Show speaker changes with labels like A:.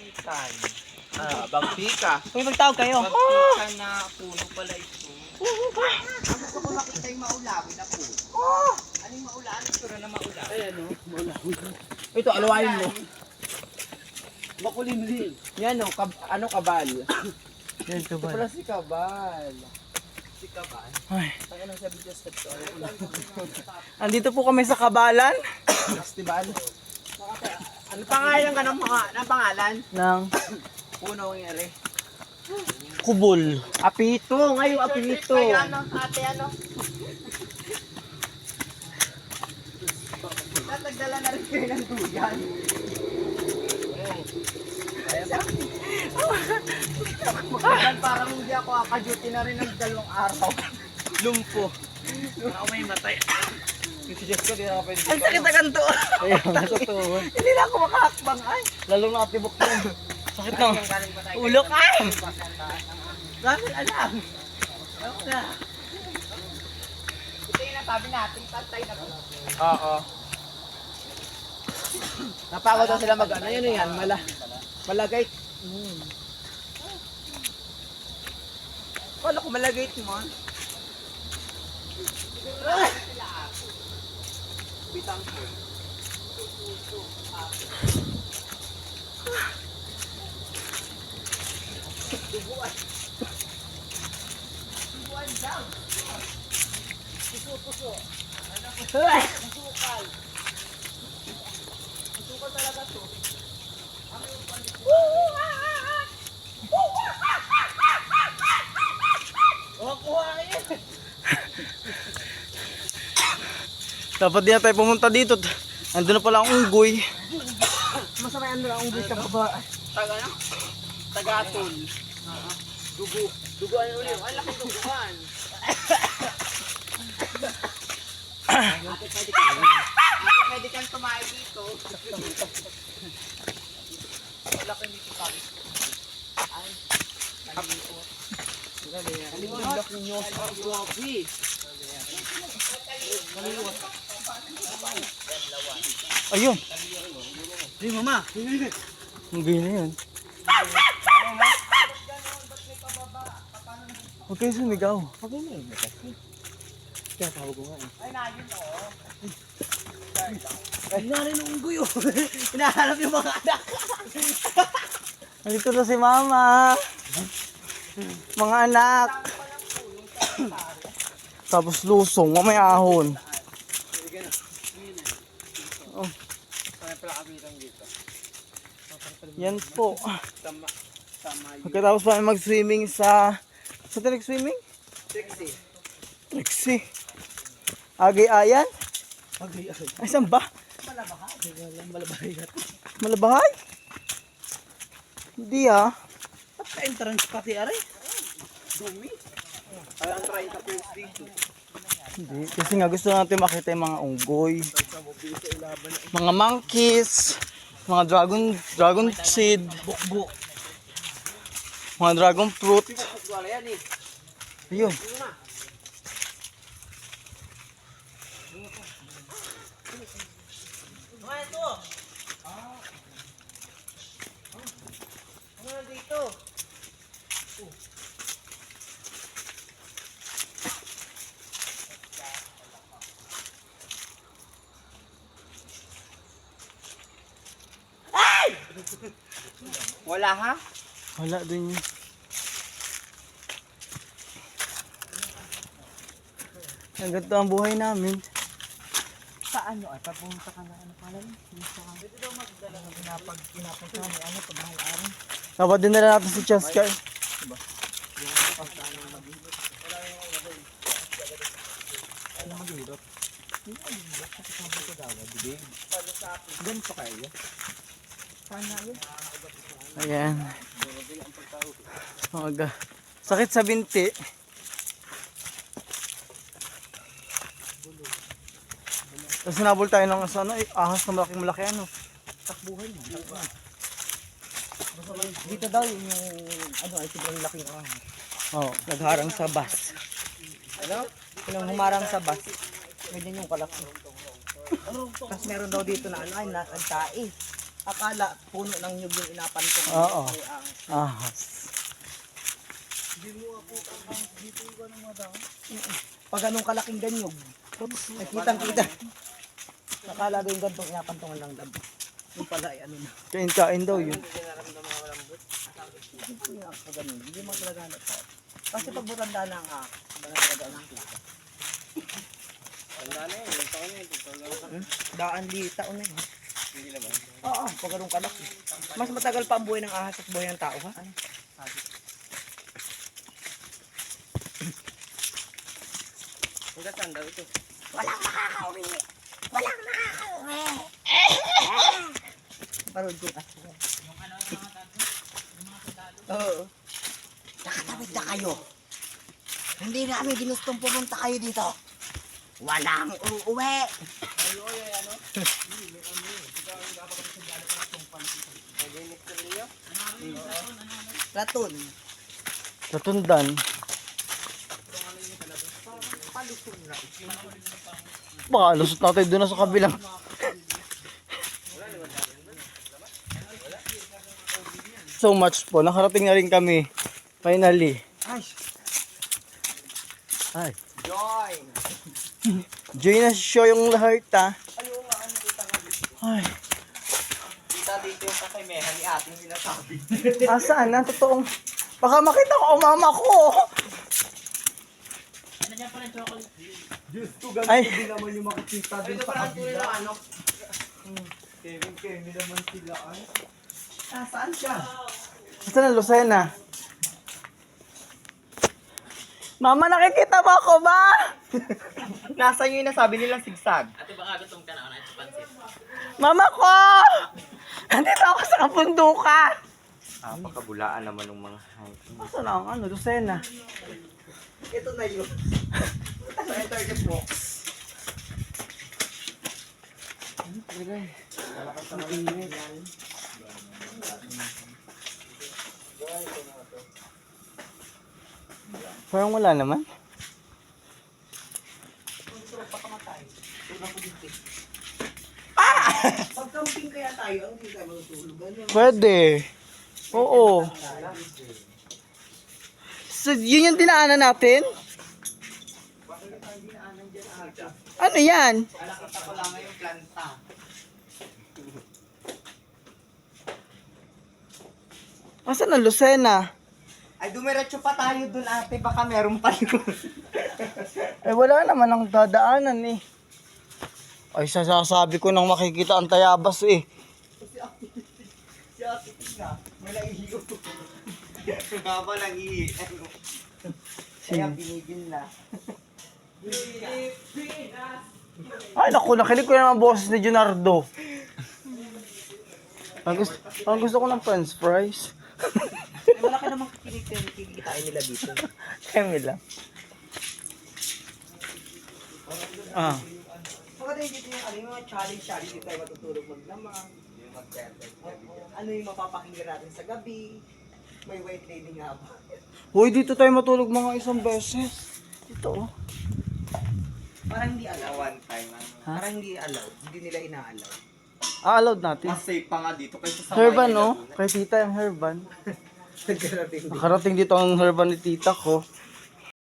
A: bangkikan. Bangkika.
B: Uy, magtawag kayo.
A: Bangkika na puno pala ito. Gusto ko makita yung maulawin na puno. Ano yung maulawin? Ito na maulawin.
C: Ayan o, maulawin. Ito, alawain mo. Makulimlim.
A: Yan o, ano kabal?
B: Yan,
A: Ito pala si kabal. Si kabal.
B: Ay.
A: Ang anong sabi just step to?
B: Andito po kami sa Kabalan.
A: Festival. Ano pangalan ka ng mga, ng pangalan?
B: Ng
A: Puno ng ere.
B: Kubol.
A: Apito, ngayon apito.
D: Ano, ate, ano?
A: Tatagdala na rin kayo ng duyan. Parang hindi ako kaka-duty na rin ng 2 araw. Lumpo.
C: Ako may matay.
A: Suggest ko, di na ako pwede.
B: Ang sakit na ganito.
A: Ayun, nasa tuhod.
B: Hindi na ako makahakbang ay.
A: Lalo na atibok mo.
B: Sakit na. Ulo ka.
A: Dahil alam. Alam ko na.
D: Ito yung nasabi natin, pantay na po.
A: Oo. Napagod na sila mag ano yun yan, malagay. Kala ko malagay mo. Bitang po. Duguan. Duguan daw. Puso. Masukal. Masukal talaga to.
B: Dapat di na tayo pumunta dito. Ando na pala ang unggoy.
A: Masama yan ang unggoy sa baba. Taga ano? Tagatol. Duguan ulit. Ang laki duguan. Ate, pwede kang tumae dito. Wala kang dito sabi. Ay, kalimutan. Kalimutan ninyo sa grabe.
B: Ayun.
C: Hey, mama.
B: Unggoy na yun. Huwag kayo sumigaw.
A: Kaya tawag ko nga eh.
D: Ay, nagin to.
A: Ay, narin ng unggoy oh. Hinahanap yung mga anak.
B: Nandito na si mama. Mga anak. Tapos lusong, may ahon. Oh.
A: Kaya pala kami dito.
B: Yan po.
A: Tama yun.
B: Pagkatapos pa mag-swimming sa... Saan tayo nag-swimming?
A: Sexy.
B: Lexi. Agay-ayan?
A: Okay.
B: Ay, saan ba?
A: Malabahay na.
B: Malabahay? Hindi ah.
A: At ka-entrance pati aray. Dumi. Ay, ang try na first dito.
B: Hindi. Kasi nga gusto natin makita yung mga unggoy. Mga monkeys. Mga dragon seed.
A: Bukbuk.
B: Mga dragon fruit.
A: Wala yan eh.
B: Ayun.
A: Mga ito. Ano dito? Ay! Wala ha?
B: Wala din yun. Ang ganito ang buhay namin.
D: Sa ano, ay papunta ka na, ano pala yun? Dito daw magdala ng pinapag sa ano, pagmahal-aran.
B: Dapat din na natin si Chesker.
A: Ganito kayo.
D: Sana yun.
B: Ayan. Sakit sa binti. Tapos sinabol tayo ng ano, ahas na malaki ano.
A: Takbuhan mo.
D: Dito daw yung ano, ay sobrang laking ahas.
B: Oh, nagharang sa bus.
D: Ano? Yung humarang sa bus. Ganyan yung kalaki. Tapos meron daw dito na ano, ay nagtae. akala puno ng nyug yung inapantong.
B: Oo.
D: Ay,
B: Ahas.
D: pag anong kalaking ganyog, nakitang-kita. Akala ko yung gantong inapantungan ng dab. Yung pala ay ano na.
B: Kain-kain daw yun.
D: Hindi mo talaga hanap sa. Kasi pag matanda na ang talaga ng kita. Daan lita o na yun.
A: Hindi naman.
D: Oo, pag anong kalak. Mas matagal pa ang buhay ng ahas at buhay ng tao ha.
A: Hanggang saan daw ito?
D: Parod ko ako. Oo.
E: Nakatawid na kayo. Hindi namin ginustong pumunta kayo dito. Walang uuwi.
D: Raton.
B: Natundan. Baka lusot natin doon na sa kabilang. So much po. Nakarating na rin kami. Finally. Ay.
A: Join!
B: Join na show yung lahat ha. Ay.
A: Kita dito yung kakimehan ni ating sinasabi.
B: Asaan? Ang totoong... Baka makita ko ang mama ko. Ay.
A: Ito parang tuloy na ano. Kevin naman sila ay.
D: Saan siya?
B: Saan ang Lucena? Mama, nakikita mo ako ba?
A: Nasaan yung nasabi nilang sigsag?
C: Ate baka gutom ka na ako na pansit.
B: Mama ko! Nandito ako sa kabundukan.
A: Napakabulaan naman ng mga hiking.
B: Saan ang ano, Lucena?
D: Ito na yun. Enter the box.
B: Parang wala naman.
D: Pag-camping kaya tayo, ang hindi tayo matutulog. Ano?
B: Pwede. Oo. So, yun yung dinaanan natin? Ano yan?
A: Nakita ko lang yung planta.
B: Asan ang Lucena?
A: Ay, dumiretso pa tayo dun ate. Baka meron pa yun.
B: Eh, wala naman ang dadaanan eh. Ay, sasabi ko nang makikita ang tayabas eh.
A: Si ate Tina, may naihiyo. Nga ba nang-ihi? Kaya binigil na.
B: Ay, naku, nakinig ko na ang boses ni Junardo. Ang gusto ko ng french fries.
D: Eh, wala ka namang kikitain nila dito.
B: Kemi lang. Ah.
D: Baka tayo dito yung mga challenge, dito tayo matutulog maglamang. Ano yung mapapakinggan natin sa gabi. May white lady nga ba?
B: Hoy, dito tayo matulog mga isang beses. Dito oh.
D: Parang hindi allowed.
A: One time, ano.
D: Parang hindi allowed. Hindi nila ina-allow.
B: Allowed natin.
A: Mas safe pa nga dito kaysa sa
B: Herban
A: Maynila
B: oh.
A: dun.
B: Kay tita yung herban.
D: Nagkarating.
B: Nakarating dito ang herban ni tita ko.